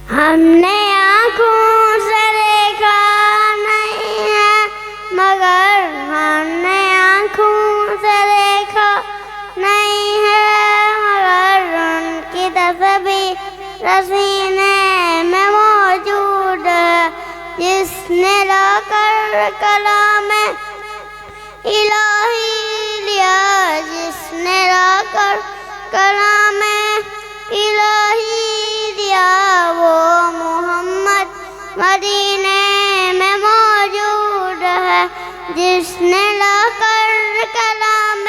ہم نے آنکھوں سے دیکھا نہیں ہے مگر ہم نے آنکھوں سے دیکھا نہیں ہے مگر ان کی تصویر سینے میں موجود ہے جس نے لا کر کلام الہی لیا جس نے لا کر کلام الہی دیا وہ محمد مدینے میں موجود ہے جس نے لا کر کلام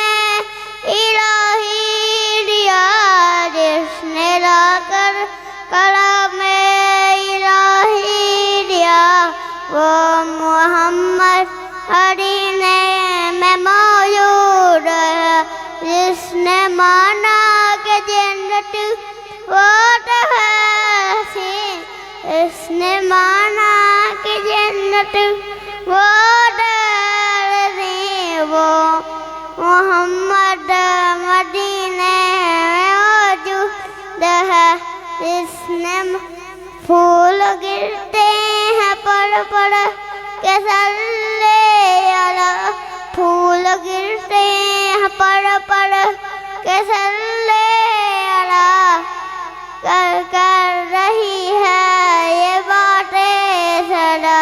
الہی دیا جس نے لا کر کلام الہی دیا وہ محمد مدینے میں موجود ہے جس نے مانا کہ جنت بہت ہے اس نے مانا کہ جنت بہت ہے وہ محمد مدینے میں موجود ہے اس نے پھول گرتے ہیں پڑ پڑ کے صلی علی پھول گرتے ہیں پڑ پڑ کے صلی علی کر رہی ہے یہ باتیں صدا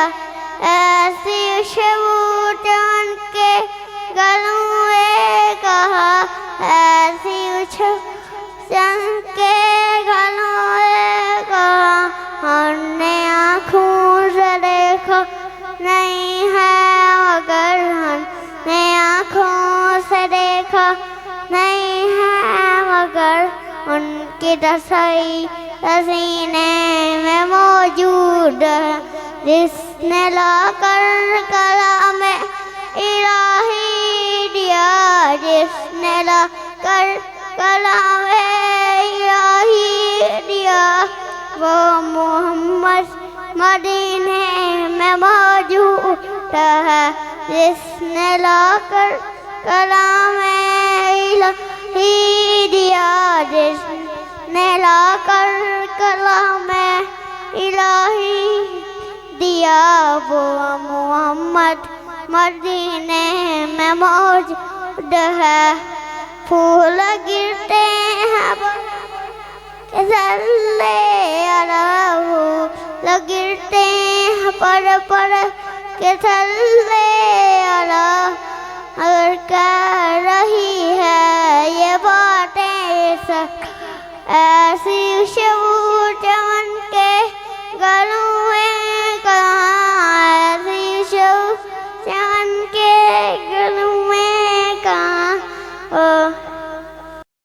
ایسی شبوت ان کے گلوں میں کہا ایسی چن کے گلوں میں کہا ہم نے آنکھوں سے دیکھا نہیں ہے مگر ہم نے آنکھوں سے دیکھا نہیں ہے مگر ان کی تصویر سینے میں موجود ہے جس نے لا کر کلام الہی دیا جس نے لا کر کلام الہی دیا وہ محمد مدینے میں موجود ہے جس نے لا کر کلام الہی دیا جس نے لا کر کلام الہی دیا وہ محمد مدینے میں موجود ہے پھول گرتے ہیں صلی علی پھول گرتے ہیں پڑ پڑ کے صلی علی اگر کہہ رہی ہے یہ باتیں ایسی شبوت ان کے